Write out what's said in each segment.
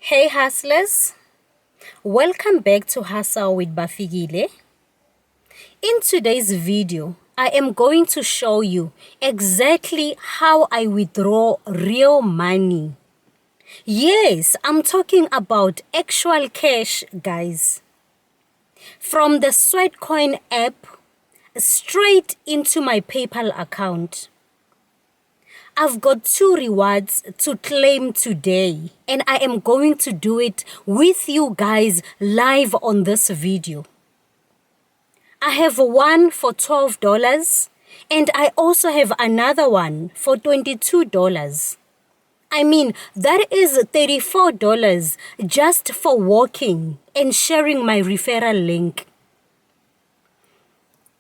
Hey hustlers, welcome back to Hustle with Bafigile. In today's video, I am going to show you exactly how I withdraw real money. Yes, I'm talking about actual cash, guys. From the Sweatcoin app straight into my PayPal account. I've got 2 rewards to claim today, and I am going to do it with you guys live on this video. I have one for $12 and I also have another one for $22. I mean, that is $34 just for walking and sharing my referral link.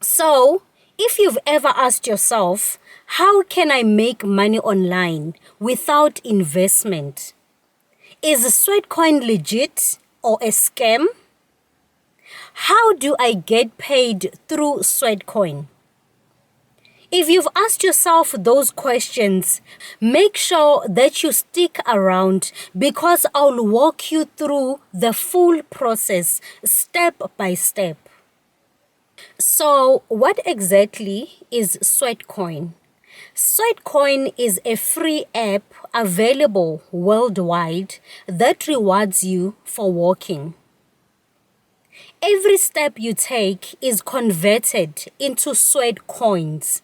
So, if you've ever asked yourself, how can I make money online without investment? Is Sweatcoin legit or a scam? How do I get paid through Sweatcoin? If you've asked yourself those questions, make sure that you stick around because I'll walk you through the full process step by step. So, what exactly is Sweatcoin? Sweatcoin is a free app available worldwide that rewards you for walking. Every step you take is converted into sweat coins,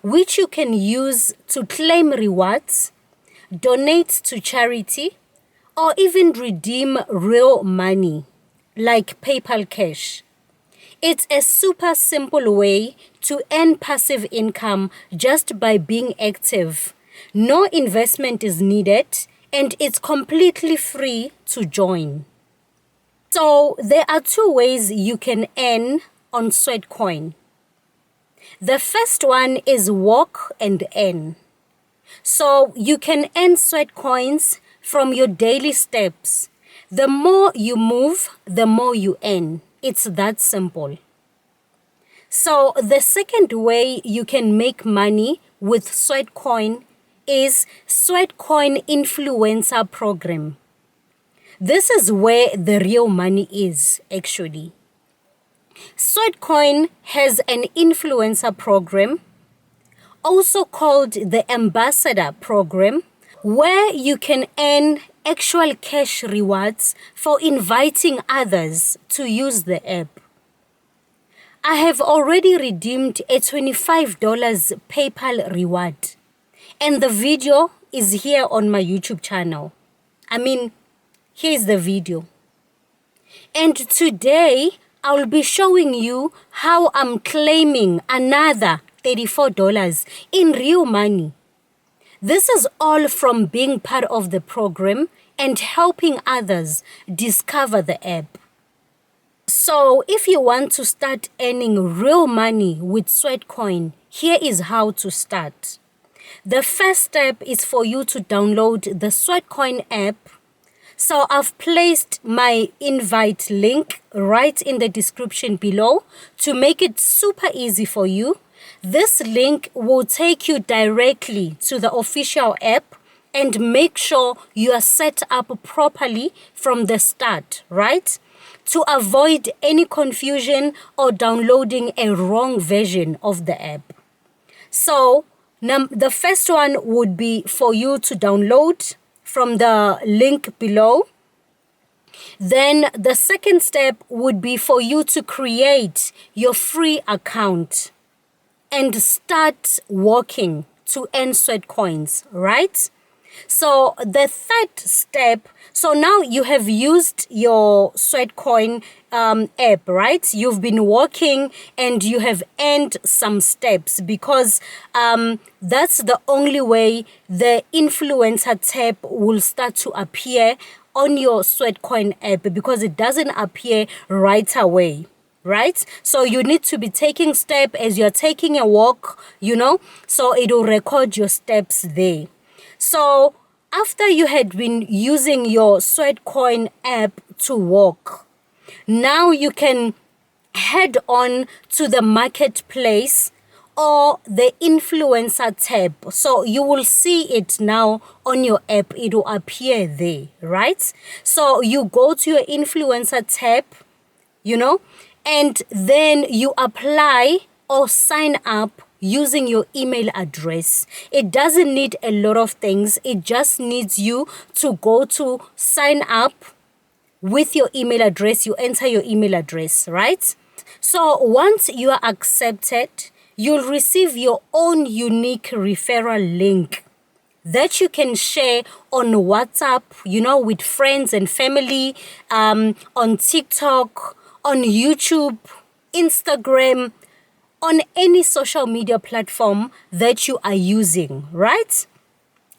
which you can use to claim rewards, donate to charity, or even redeem real money like PayPal cash. It's a super simple way to earn passive income just by being active. No investment is needed and it's completely free to join. So there are 2 ways you can earn on Sweatcoin. The first one is walk and earn. So you can earn Sweatcoins from your daily steps. The more you move, the more you earn. It's that simple. So the second way you can make money with Sweatcoin is Sweatcoin Influencer Program. This is where the real money is actually. Sweatcoin has an influencer program, also called the Ambassador Program, where you can earn actual cash rewards for inviting others to use the app. I have already redeemed a $25 PayPal reward, and the video is here on my YouTube channel. Here's the video. And today, I'll be showing you how I'm claiming another $34 in real money. This is all from being part of the program and helping others discover the app. So if you want to start earning real money with Sweatcoin, here is how to start. The first step is for you to download the Sweatcoin app. So I've placed my invite link right in the description below to make it super easy for you. This link will take you directly to the official app and make sure you are set up properly from the start, right? To avoid any confusion or downloading a wrong version of the app. So the first one would be for you to download from the link below. Then the second step would be for you to create your free account and start working to earn Sweatcoins, right? So the third step, so now you have used your Sweatcoin app, right? You've been working and you have earned some steps because that's the only way the influencer tab will start to appear on your Sweatcoin app because it doesn't appear right away. Right? So you need to be taking steps as you're taking a walk, so it will record your steps there. So after you had been using your Sweatcoin app to walk, now you can head on to the marketplace or the influencer tab. So you will see it now on your app. It will appear there, right? So you go to your influencer tab, and then you apply or sign up using your email address. It doesn't need a lot of things. It just needs you to go to sign up with your email address. You enter your email address, right? So once you are accepted, you'll receive your own unique referral link that you can share on WhatsApp, with friends and family, on TikTok, on YouTube, Instagram, on any social media platform that you are using, right?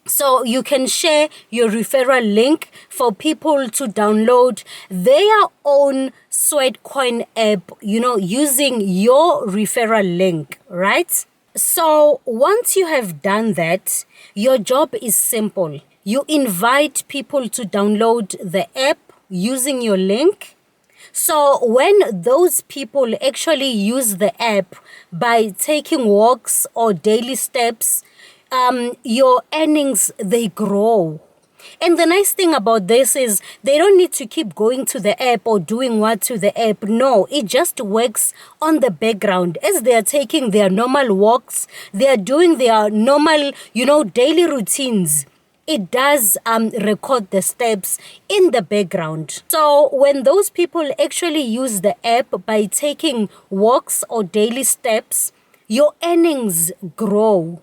So you can share your referral link for people to download their own Sweatcoin app, using your referral link, right? So once you have done that, your job is simple. You invite people to download the app using your link. So when those people actually use the app by taking walks or daily steps, your earnings, they grow. And the nice thing about this is they don't need to keep going to the app or doing what to the app. No, it just works on the background. As they are taking their normal walks, they are doing their normal, daily routines. It does record the steps in the background. So when those people actually use the app by taking walks or daily steps, your earnings grow.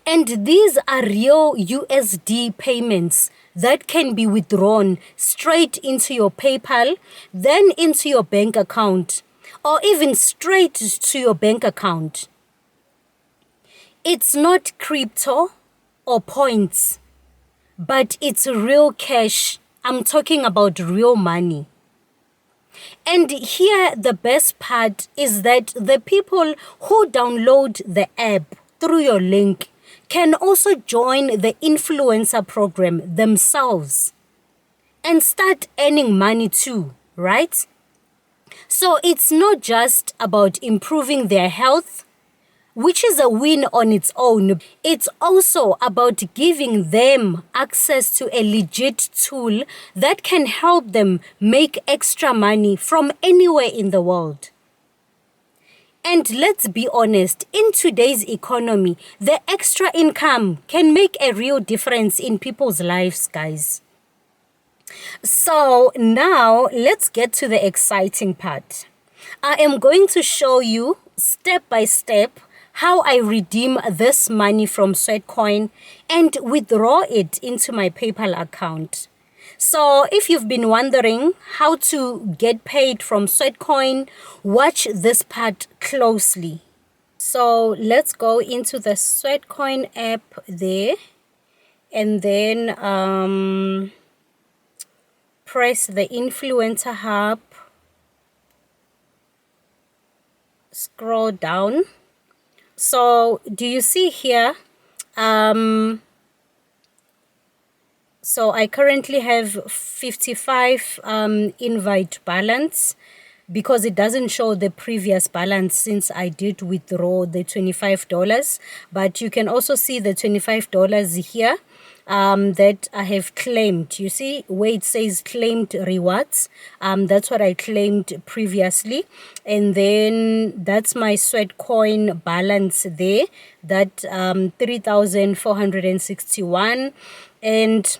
And these are real USD payments that can be withdrawn straight into your PayPal, then into your bank account, or even straight to your bank account. It's not crypto or points, but it's real cash. I'm talking about real money. And here the best part is that the people who download the app through your link can also join the influencer program themselves and start earning money too, right? So it's not just about improving their health, which is a win on its own. It's also about giving them access to a legit tool that can help them make extra money from anywhere in the world. And let's be honest, in today's economy, the extra income can make a real difference in people's lives, guys. So now let's get to the exciting part. I am going to show you step by step how I redeem this money from Sweatcoin and withdraw it into my PayPal account. So if you've been wondering how to get paid from Sweatcoin, watch this part closely. So let's go into the Sweatcoin app there, and then press the Influencer Hub, scroll down. So do you see here? So I currently have 55 invite balance because it doesn't show the previous balance since I did withdraw the $25. But you can also see the $25 here that I have claimed. You see where it says claimed rewards. That's what I claimed previously. And then that's my Sweatcoin balance there, that 3,461. And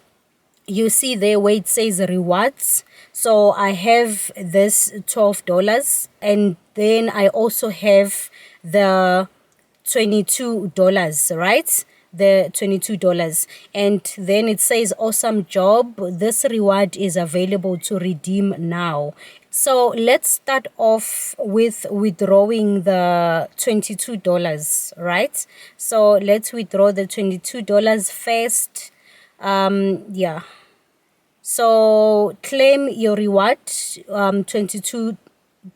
you see there where it says rewards. So I have this $12, and then I also have the $22, right? The $22, and then it says awesome job. This reward is available to redeem now. So let's start off with withdrawing the $22, right? So let's withdraw the $22 first. Yeah, so claim your reward, $22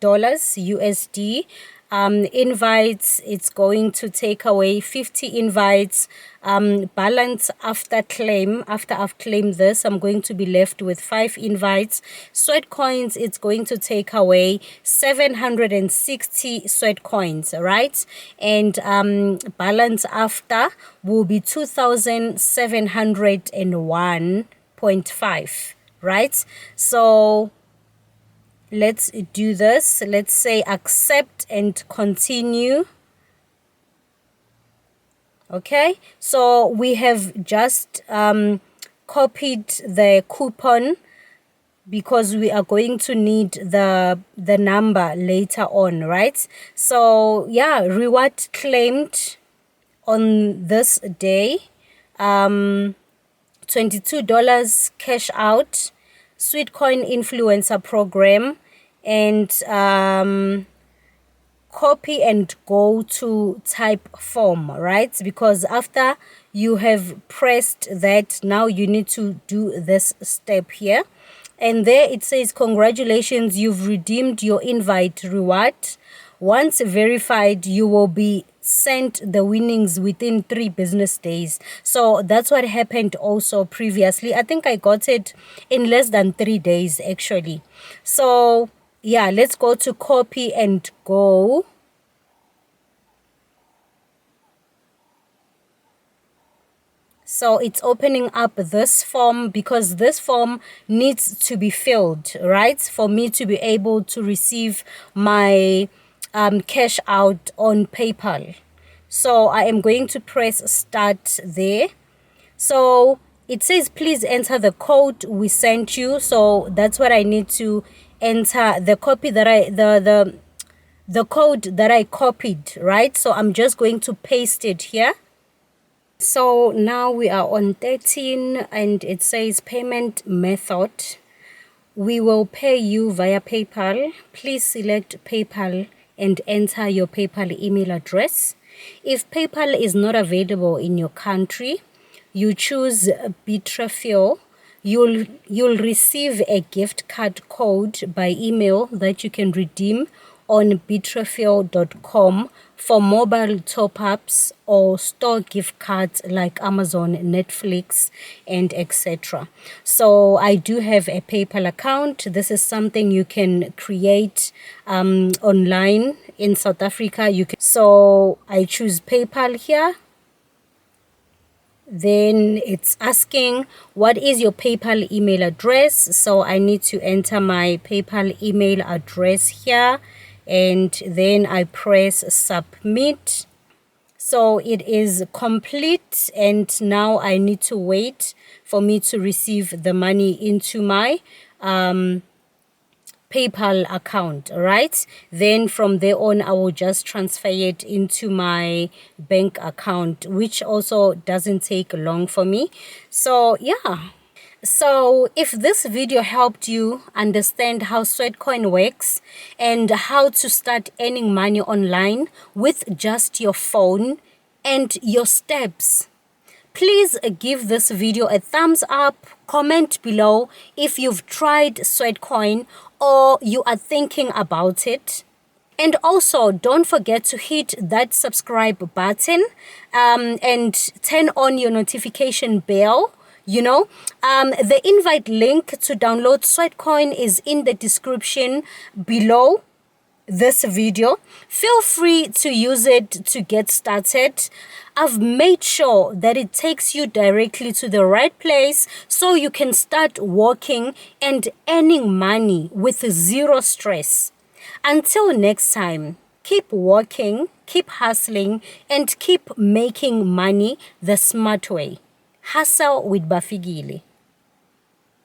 USD. Invites, it's going to take away 50 invites. Balance after claim, after I've claimed this, I'm going to be left with 5 invites. Sweat coins, it's going to take away 760 sweat coins, right? And balance after will be 2,701.5, right? So let's do this. Let's say accept and continue. Okay, so we have just copied the coupon because we are going to need the number later on, right? So yeah, reward claimed on this day, $22 cash out, Sweatcoin Influencer Program, and copy and go to type form, right? Because after you have pressed that, now you need to do this step here. And there it says, congratulations, you've redeemed your invite reward. Once verified, you will be sent the winnings within 3 business days. So that's what happened also previously. I think I got it in less than 3 days actually. So yeah, let's go to copy and go. So it's opening up this form because this form needs to be filled, right? For me to be able to receive my cash out on PayPal. So I am going to press start there. So it says, please enter the code we sent you. So that's what I need to enter, the copy that the code that I copied, right? So I'm just going to paste it here. So now we are on 13 and it says payment method. We will pay you via PayPal. Please select PayPal and enter your PayPal email address. If PayPal is not available in your country, you choose Withdrew. You'll receive a gift card code by email that you can redeem on withdrawal.com for mobile top-ups or store gift cards like Amazon, Netflix, and etc. So I do have a PayPal account. This is something you can create online in South Africa. So I choose PayPal here. Then it's asking, what is your PayPal email address? So I need to enter my PayPal email address here, and then I press submit. So it is complete, and now I need to wait for me to receive the money into my PayPal account, right? Then from there on, I will just transfer it into my bank account, which also doesn't take long for me. So yeah. So if this video helped you understand how Sweatcoin works and how to start earning money online with just your phone and your steps, please give this video a thumbs up. Comment below if you've tried Sweatcoin or you are thinking about it. And also, don't forget to hit that subscribe button and turn on your notification bell. The invite link to download Sweatcoin is in the description below this video. Feel free to use it to get started. I've made sure that it takes you directly to the right place so you can start working and earning money with zero stress. Until next time, keep working, keep hustling, and keep making money the smart way. Hustle with Bafigile.